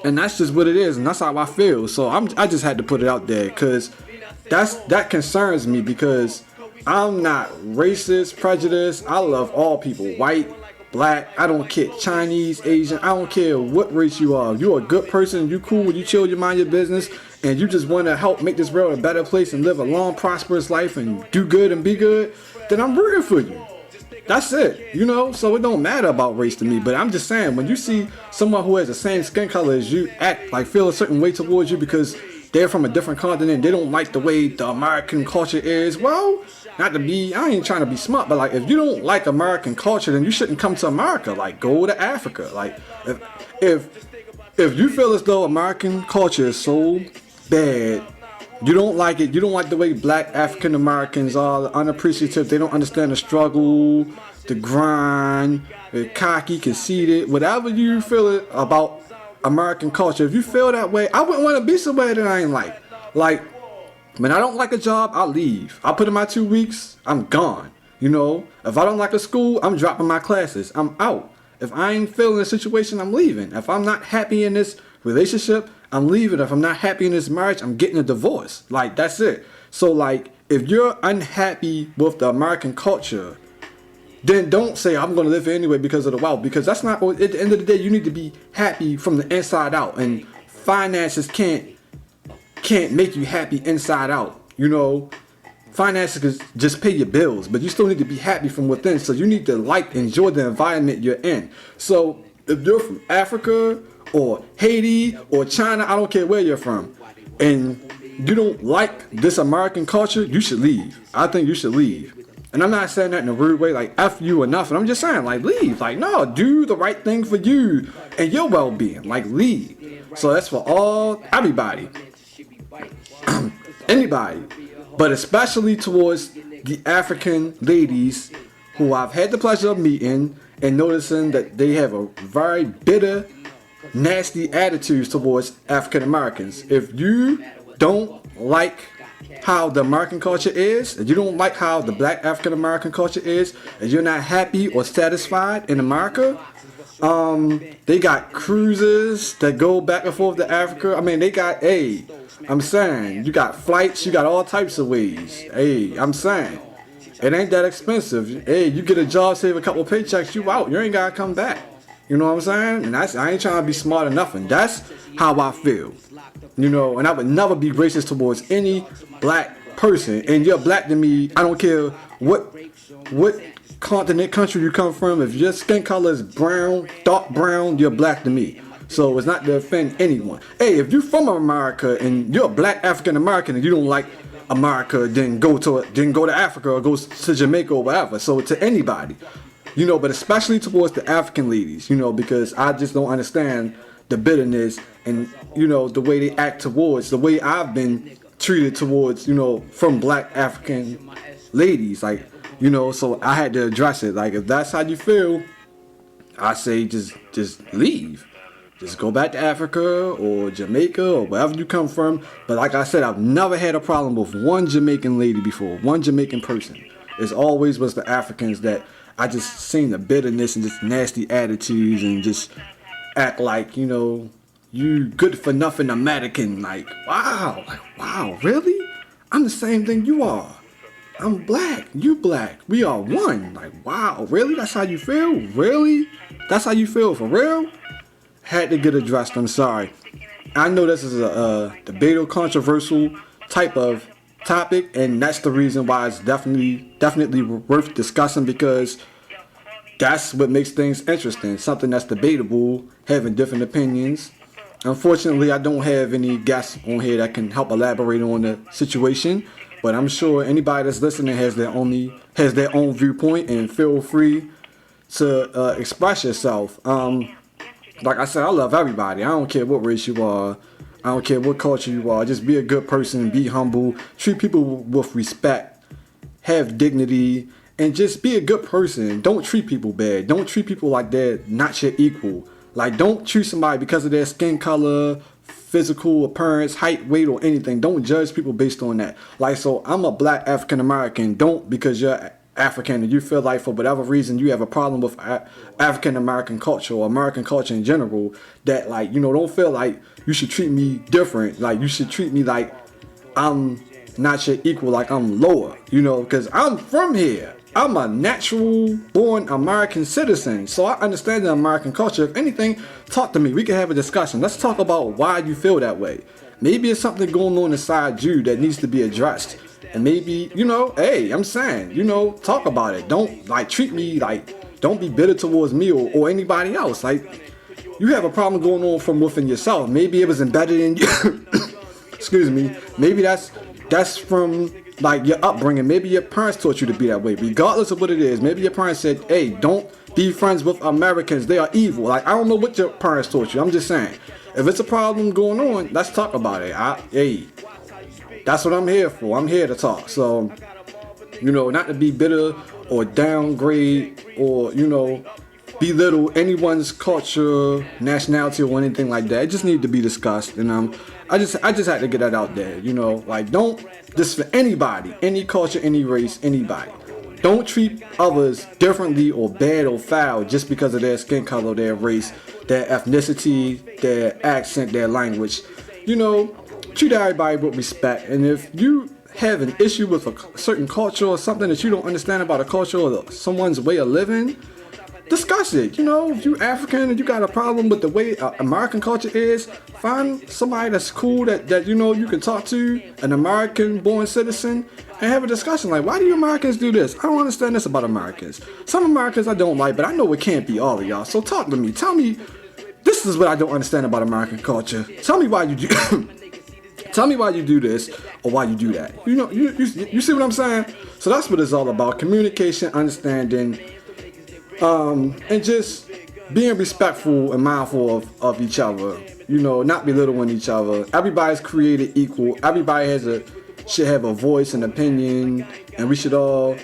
and that's just what it is, and that's how I feel. So I just had to put it out there because that concerns me because I'm not racist, prejudiced. I love all people, white, black. I don't care, Chinese, Asian. I don't care what race you are. If you're a good person, you cool, you chill, you mind your business, and you just want to help make this world a better place and live a long, prosperous life and do good and be good, then I'm rooting for you. That's it, so it don't matter about race to me. But I'm just saying, when you see someone who has the same skin color as you act like feel a certain way towards you because they're from a different continent, they don't like the way the American culture is, well, I ain't trying to be smart, but like, if you don't like American culture, then you shouldn't come to America. Like, go to Africa. Like, if you feel as though American culture is so bad, you don't like it, you don't like the way black African Americans are unappreciative, they don't understand the struggle, the grind, they're cocky, conceited, whatever you feel about American culture, if you feel that way, I wouldn't want to be somewhere that I ain't like. Like, when I don't like a job, I leave. I put in my 2 weeks, I'm gone. If I don't like a school, I'm dropping my classes, I'm out. If I ain't feeling the situation, I'm leaving. If I'm not happy in this relationship, I'm leaving. If I'm not happy in this marriage, I'm getting a divorce. Like, that's it. So, like, if you're unhappy with the American culture, then don't say I'm going to live here anyway because of the wealth. Because that's not, at the end of the day, you need to be happy from the inside out. And finances can't make you happy inside out. Finances can just pay your bills, but you still need to be happy from within. So you need to enjoy the environment you're in. So if you're from Africa or Haiti or China, I don't care where you're from, and you don't like this American culture, you should leave. I think you should leave. And I'm not saying that in a rude way, like F you or nothing. I'm just saying, like, leave. Like, no, do the right thing for you and your well-being. Like, leave. So that's for everybody. Anybody. But especially towards the African ladies who I've had the pleasure of meeting and noticing that they have a very bitter, nasty attitudes towards African Americans. If you don't like how the American culture is, if you don't like how the black African American culture is, and you're not happy or satisfied in America, they got cruises that go back and forth to Africa. I mean, they got, I'm saying, you got flights, you got all types of ways. I'm saying, it ain't that expensive. You get a job, save a couple of paychecks, you out. You ain't gotta come back. You know what I'm saying? And I ain't trying to be smart or nothing. That's how I feel. And I would never be racist towards any black person. And you're black to me, I don't care what continent, country you come from. If your skin color is brown, dark brown, you're black to me. So it's not to offend anyone. If you're from America and you're a black African American and you don't like America, then go to Africa or go to Jamaica or whatever. So to anybody, but especially towards the African ladies, because I just don't understand the bitterness and the way they act towards the way I've been treated towards from black African ladies, like so I had to address it. Like, if that's how you feel, I say just leave. Just go back to Africa or Jamaica or wherever you come from. But like I said, I've never had a problem with one Jamaican lady before, one Jamaican person. It's always was the Africans that I just seen the bitterness and just nasty attitudes and just act like, you good for nothing American. Like, wow, really? I'm the same thing you are. I'm black, you black, we are one. Like, wow, really? That's how you feel? Really? That's how you feel for real? Had to get addressed, I'm sorry. I know this is a debatable, controversial type of topic, and that's the reason why it's definitely worth discussing, because that's what makes things interesting. Something that's debatable, having different opinions. Unfortunately, I don't have any guests on here that can help elaborate on the situation, but I'm sure anybody that's listening has their own viewpoint, and feel free to express yourself. Like I said, I love everybody. I don't care what race you are. I don't care what culture you are. Just be a good person, be humble, treat people with respect, have dignity, and just be a good person. Don't treat people bad. Don't treat people like they're not your equal. Like, don't treat somebody because of their skin color, physical appearance, height, weight, or anything. Don't judge people based on that. Like, so I'm a black African American. Don't, because you're African and you feel like for whatever reason you have a problem with African American culture or American culture in general, that like, you know, don't feel like you should treat me different. Like you should treat me like I'm not your equal, like I'm lower, you know, because I'm from here. I'm a natural born American citizen, so I understand the American culture. If anything, talk to me. We can have a discussion. Let's talk about why you feel that way. Maybe it's something going on inside you that needs to be addressed. And maybe, you know, hey, I'm saying, you know, talk about it. Don't like treat me like, don't be bitter towards me or anybody else. Like, you have a problem going on from within yourself. Maybe it was embedded in you. Excuse me. Maybe that's from like your upbringing. Maybe your parents taught you to be that way. Regardless of what it is, maybe your parents said, hey, don't be friends with Americans. They are evil. Like, I don't know what your parents taught you. I'm just saying. If it's a problem going on, let's talk about it. Hey, that's what I'm here for. I'm here to talk. So, you know, not to be bitter or downgrade or, you know, belittle anyone's culture, nationality, or anything like that. It just needs to be discussed. And I just had to get that out there. You know, like, don't, just for anybody, any culture, any race, anybody. Don't treat others differently or bad or foul just because of their skin color, their race, their ethnicity, their accent, their language. You know, treat everybody with respect. And if you have an issue with a certain culture or something that you don't understand about a culture or someone's way of living, discuss it. You know, if you African and you got a problem with the way American culture is, find somebody that's cool that you know you can talk to, an American born citizen, and have a discussion like, why do you Americans do this? I don't understand this about Americans. Some Americans I don't like, but I know it can't be all of y'all. So talk to me. Tell me, this is what I don't understand about American culture. Tell me why you do tell me why you do this or why you do that. You know, you see what I'm saying? So that's what it's all about. Communication, understanding, and just being respectful and mindful of each other. You know, not belittling each other. Everybody's created equal. Everybody should have a voice and opinion, and we should all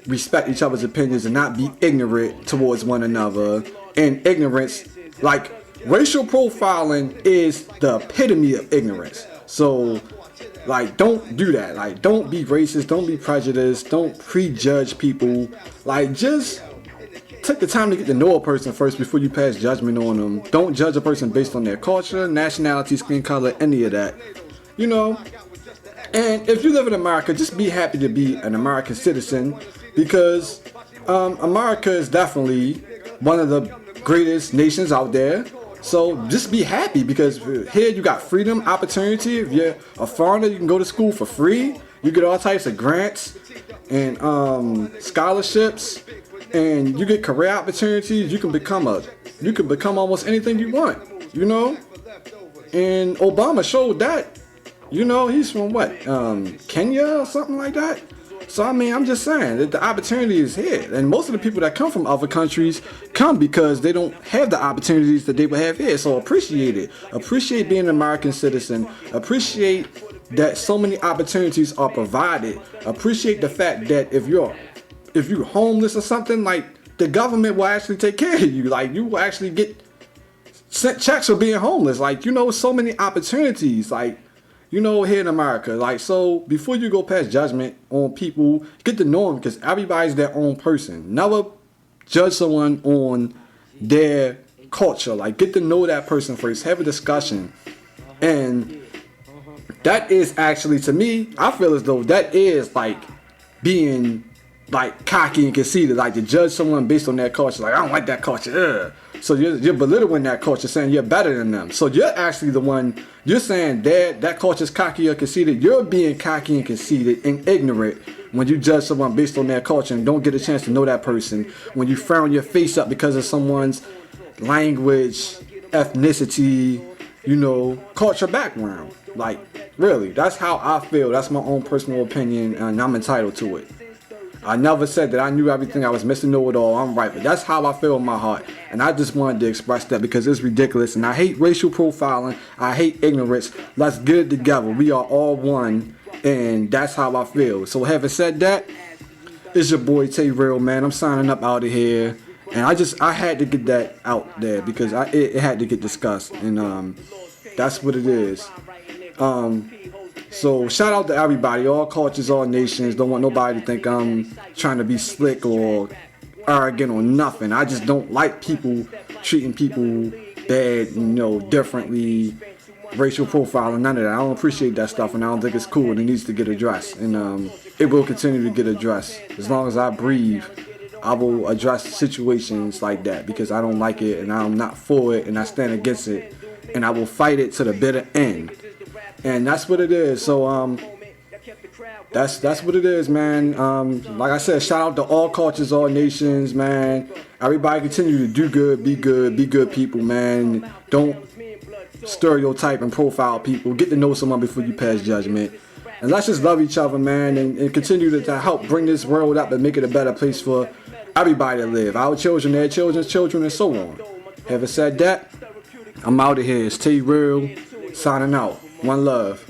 respect each other's opinions and not be ignorant towards one another. And ignorance, like racial profiling, is the epitome of ignorance. So, like, don't do that. Like, don't be racist. Don't be prejudiced. Don't prejudge people. Like, just take the time to get to know a person first before you pass judgment on them. Don't judge a person based on their culture, nationality, skin color, any of that. You know? And if you live in America, just be happy to be an American citizen, because America is definitely one of the greatest nations out there. So just be happy, because here you got freedom, opportunity. If you're a foreigner, you can go to school for free. You get all types of grants and scholarships, and you get career opportunities. You can become almost anything you want, you know. And Obama showed that. You know, he's from what, Kenya or something like that? So, I mean, I'm just saying that the opportunity is here. And most of the people that come from other countries come because they don't have the opportunities that they would have here. So appreciate it. Appreciate being an American citizen. Appreciate that so many opportunities are provided. Appreciate the fact that if you're homeless or something, like, the government will actually take care of you. Like, you will actually get sent checks for being homeless. Like, you know, so many opportunities. Like, you know, here in America. Like, so before you go past judgment on people, get to know them, because everybody's their own person. Never judge someone on their culture. Like, get to know that person first. Have a discussion. And that is actually, to me, I feel as though that is like being like cocky and conceited, like to judge someone based on their culture. Like, I don't like that culture. Ugh. So you're belittling that culture, saying you're better than them. So you're actually the one, you're saying that culture's cocky or conceited. You're being cocky and conceited and ignorant when you judge someone based on their culture and don't get a chance to know that person. When you frown your face up because of someone's language, ethnicity, you know, culture background. Like, really, that's how I feel. That's my own personal opinion, and I'm entitled to it. I never said that I knew everything. I was Mr. Know-It-All. I'm right, but that's how I feel in my heart. And I just wanted to express that because it's ridiculous. And I hate racial profiling. I hate ignorance. Let's get it together. We are all one, and that's how I feel. So having said that, it's your boy Tay Real, man. I'm signing up out of here. And I had to get that out there because it had to get discussed. And that's what it is. So shout out to everybody, all cultures, all nations. Don't want nobody to think I'm trying to be slick or arrogant or nothing. I just don't like people treating people bad, differently, racial profiling, none of that. I don't appreciate that stuff, and I don't think it's cool, and it needs to get addressed. And it will continue to get addressed. As long as I breathe, I will address situations like that, because I don't like it, and I'm not for it, and I stand against it, and I will fight it to the bitter end. And that's what it is. So that's what it is, man. Like I said, shout out to all cultures, all nations, man. Everybody continue to do good, be good people, man. Don't stereotype and profile people. Get to know someone before you pass judgment. And let's just love each other, man, and continue to help bring this world up and make it a better place for everybody to live. Our children, their children's children, and so on. Having said that, I'm out of here. It's T Real signing out. One love.